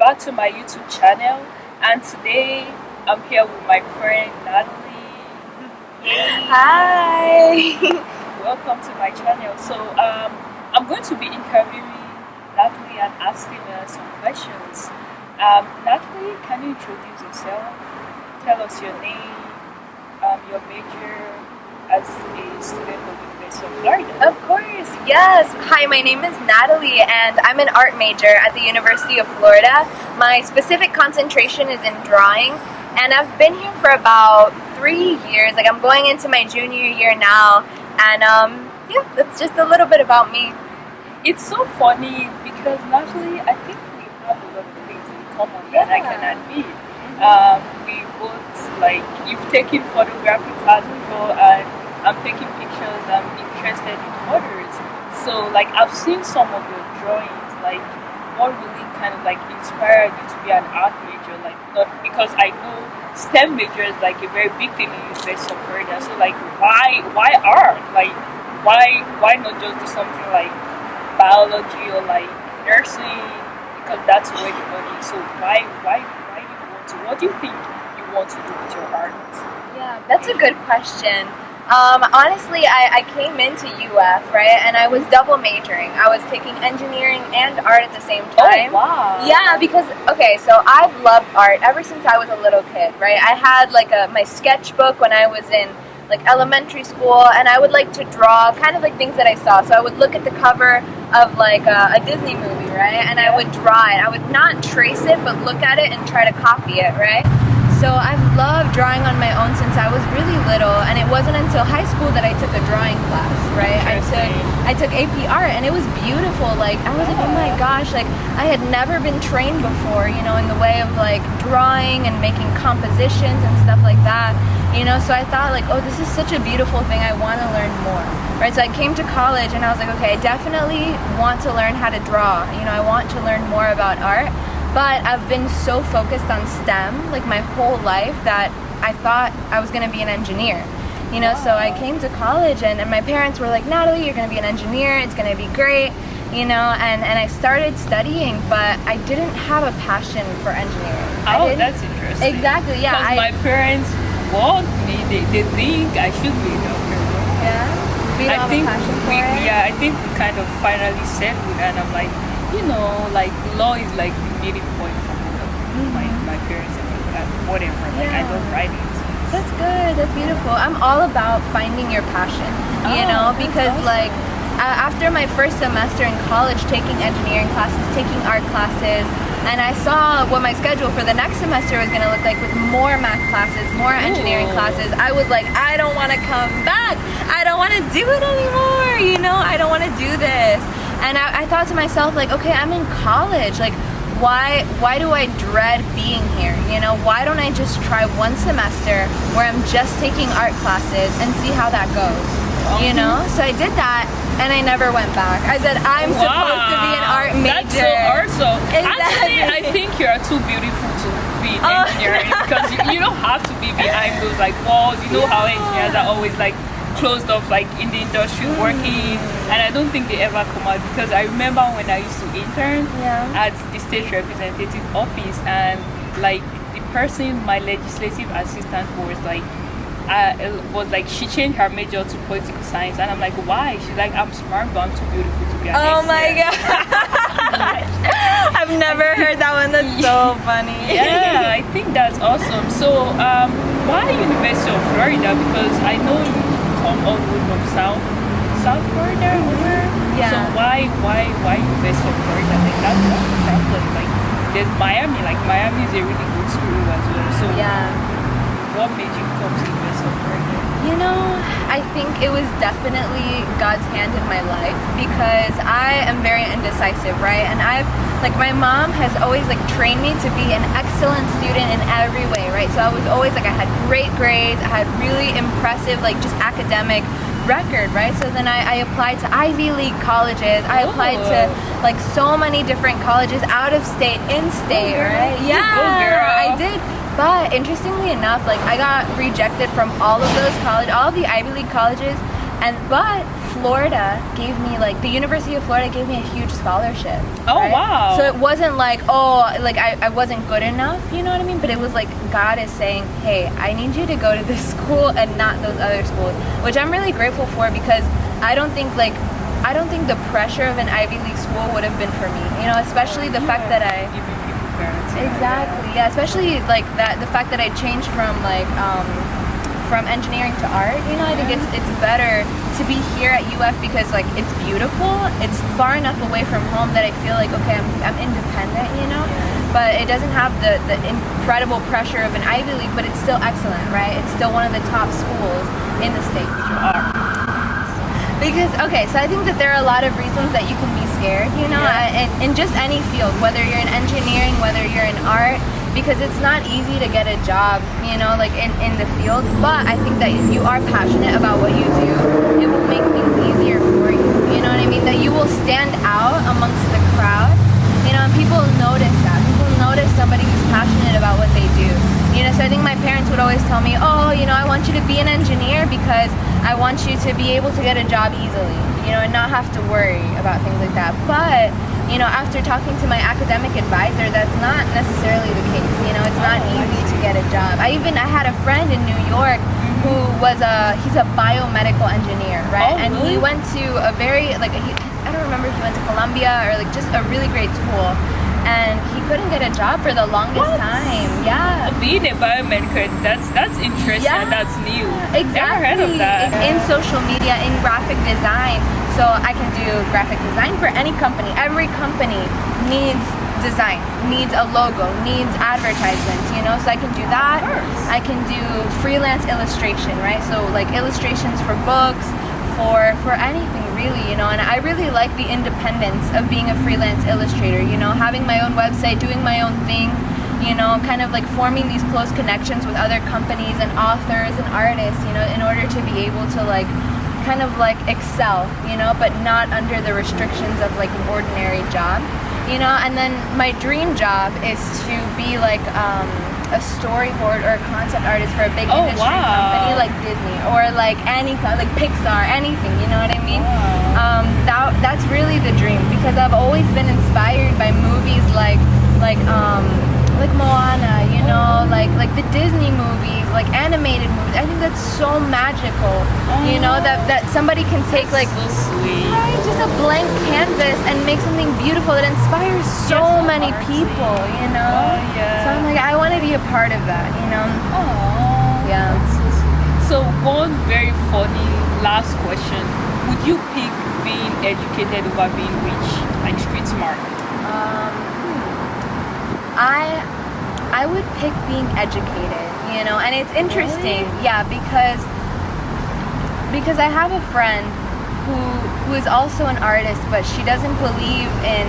back to my YouTube channel, and today I'm here with my friend Natalie. Yay! Hi! Welcome to my channel. I'm going to be interviewing Natalie and asking her some questions. Natalie, can you introduce yourself? Tell us your name, your major as a student of the University of Florida. Of course, yes. Hi, my name is Natalie, and I'm an art major at the University of Florida. My specific concentration is in drawing, and I've been here for about 3 years. Like, I'm going into my junior year now, and yeah, that's just a little bit about me. It's so funny because Natalie, I think we have a lot of things in common that I can admit. We both, like, you've taken photography class before, and I'm taking pictures. I'm interested in photos. So, like, I've seen some of your drawings. Like, what really kind of like inspired you to be an art major? Like, not because I know STEM major is like a very big thing in University of Florida. So, like, why art? Like, why not just do something like biology or like nursing? Because that's where the money is. So, why do you want to? What do you think you want to do with your art? Yeah, that's a good question. Honestly, I came into UF, right, and I was double majoring. I was taking engineering and art at the same time. Oh, wow. Yeah, because, okay, so I've loved art ever since I was a little kid, right? I had, like, my sketchbook when I was in, like, elementary school, and I would like to draw kind of like things that I saw. So I would look at the cover of, like, a Disney movie, right, and I would draw it. I would not trace it, but look at it and try to copy it, right? So I've loved drawing on my own since I was really little, and it wasn't until high school that I took a drawing class, right? I took AP art, and it was beautiful. Like, I was like, oh my gosh, like, I had never been trained before, you know, in the way of like drawing and making compositions and stuff like that, you know. So I thought, like, oh, this is such a beautiful thing. I want to learn more, right? So I came to college, and I was like, okay, I definitely want to learn how to draw. You know, I want to learn more about art. But I've been so focused on STEM, like, my whole life, that I thought I was going to be an engineer. You know, so I came to college, and my parents were like, Natalie, you're going to be an engineer, it's going to be great, you know, and I started studying, but I didn't have a passion for engineering. Oh, that's interesting. Exactly, yeah. Because my parents warned me, they think I should be a doctor. Yeah? We don't have a passion for it? Yeah, I think we kind of finally settled, and I'm like, you know, like, law is like the meeting point for my parents and whatever. Like, I love writing. That's good. That's beautiful. I'm all about finding your passion, you know, because awesome. Like, after my first semester in college, taking engineering classes, taking art classes, and I saw what my schedule for the next semester was going to look like with more math classes, more engineering classes. I was like, I don't want to come back. I don't want to do it anymore. You know, I don't want to do this. And I thought to myself, like, okay, I'm in college. Like, why do I dread being here? You know, why don't I just try one semester where I'm just taking art classes and see how that goes? You know? So I did that, and I never went back. I said, I'm supposed to be an art major. That's so awesome. Exactly. Actually, I think you're too beautiful to be an engineer because you don't have to be behind those, like, walls. You know how engineers are always, like, closed off, like, in the industry working, and I don't think they ever come out, because I remember when I used to intern at the state representative office, and like, the person, my legislative assistant, was like, she changed her major to political science, and I'm like, why? She's like, I'm smart, but I'm too beautiful to be an engineer. Oh my god. I've never heard that one. That's so funny. Yeah, I think that's awesome. So why University of Florida? Because I know you come all the way from South Florida, Yeah. So why University of Florida? Like, that's the problem. Like, there's Miami. Like, Miami is a really good school as well. So what made you come to University of Florida? You know, I think it was definitely God's hand in my life, because I am very indecisive, right? And my mom has always, like, trained me to be an excellent student in every way, right? So I was always, like, I had great grades, I had really impressive, like, just academic record, right? So then I applied to Ivy League colleges. I applied to, like, so many different colleges, out of state, in state, right? Yeah, I did. But interestingly enough, like, I got rejected from all of those all of the Ivy League colleges, but Florida gave me, like, the University of Florida gave me a huge scholarship. Oh, right? wow. So it wasn't like, oh, like I wasn't good enough, you know what I mean? But it was like God is saying, hey, I need you to go to this school and not those other schools, which I'm really grateful for, because I don't think the pressure of an Ivy League school would have been for me, you know, especially the fact that I... Exactly, yeah, especially like that, the fact that I changed from like from engineering to art, you know. I think it's better to be here at UF because like it's beautiful, it's far enough away from home that I feel like, okay, I'm independent, you know, but it doesn't have the incredible pressure of an Ivy League, but it's still excellent, right? It's still one of the top schools in the States. Because, okay, so I think that there are a lot of reasons that you can be scared, you know, in just any field, whether you're in engineering, whether you're in art, because it's not easy to get a job, you know, like in the field. But I think that if you are passionate about what you do, it will make things easier for you, you know what I mean? That you will stand out amongst the crowd, you know, and people notice that. People notice somebody who's passionate about what they do. You know, so I think my parents would always tell me, oh, you know, I want you to be an engineer because I want you to be able to get a job easily, you know, and not have to worry about things like that. But, you know, after talking to my academic advisor, that's not necessarily the case. You know, it's not easy to get a job. I had a friend in New York who was he's a biomedical engineer, right? Oh, and really? he went to a very, like, I don't remember if he went to Columbia or like just a really great school. And he couldn't get a job for the longest time. Yeah. Being a biomedical, that's interesting. Yeah. That's new. Exactly. Never heard of that. In social media, in graphic design. So I can do graphic design for any company. Every company needs design, needs a logo, needs advertisements, you know, so I can do that. I can do freelance illustration, right? So like illustrations for books, for anything really, you know, and I really like the independence of being a freelance illustrator, you know, having my own website, doing my own thing, you know, kind of like forming these close connections with other companies and authors and artists, you know, in order to be able to like kind of like excel, you know, but not under the restrictions of like an ordinary job, you know. And then my dream job is to be like a storyboard or a concept artist for a big industry company like Disney or like like Pixar, anything, you know what I mean? That's really the dream, because I've always been inspired by movies like Moana, you know, like the Disney movies, like animated movies. I think that's so magical, you know, that somebody can take like right, just a blank canvas and make something beautiful that inspires so many people, you know. So I'm like, I want to be a part of that, you know. Yeah. So one very funny last question: would you pick being educated over being rich, like street smart? I would pick being educated, you know, and it's interesting, yeah, because I have a friend who is also an artist, but she doesn't believe in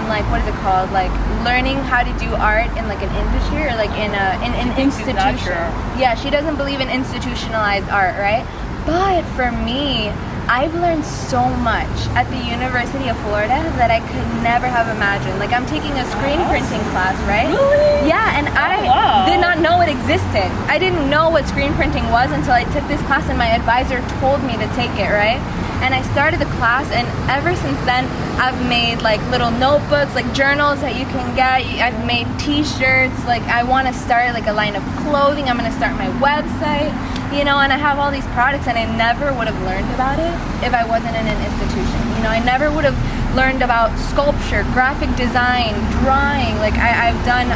like, what is it called, like learning how to do art in like an industry or like in an institution. Yeah, she doesn't believe in institutionalized art, right? But for me, I've learned so much at the University of Florida that I could never have imagined. Like, I'm taking a screen printing class, right? Really? Yeah, and I did not know it existed. I didn't know what screen printing was until I took this class and my advisor told me to take it, right? And I started the class, and ever since then, I've made like little notebooks, like journals that you can get. I've made t-shirts. Like, I want to start like a line of clothing. I'm going to start my website, you know, and I have all these products, and I never would have learned about it if I wasn't in an institution. You know, I never would have learned about sculpture, graphic design, drawing. Like, I've done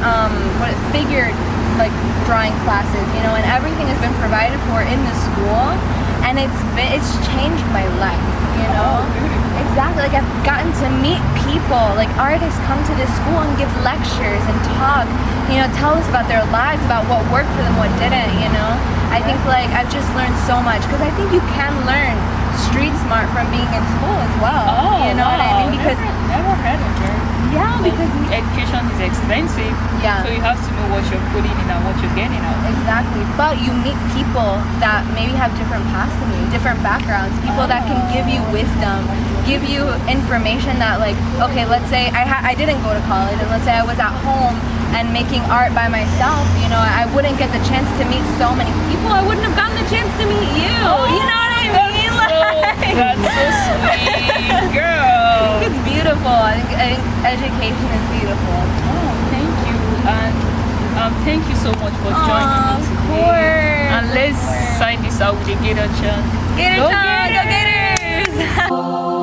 figure like drawing classes, you know, and everything has been provided for in the school. And it's changed my life, you know? Exactly. Like, I've gotten to meet people, like artists come to this school and give lectures and talk, you know, tell us about their lives, about what worked for them, what didn't, you know? I think like I've just learned so much, because I think you can learn street smart from being in school as well. You know what I mean? Because never heard of her. Yeah, because education is expensive. Yeah. So you have to know what you're putting in and what you're getting out. Exactly. But you meet people that maybe have different paths than you, different backgrounds, people that can give you wisdom, give you information that, like, okay, let's say I didn't go to college, and let's say I was at home and making art by myself, you know, I wouldn't get the chance to meet so many people. I wouldn't have gotten the chance to meet you. You know what I mean? Like, That's so sweet, girl. It's beautiful. I think education is beautiful. Oh, thank you. And thank you so much for joining me Of today. course. And let's sign this out with a Gator chant. Gator Go Town, go Gators! Gators!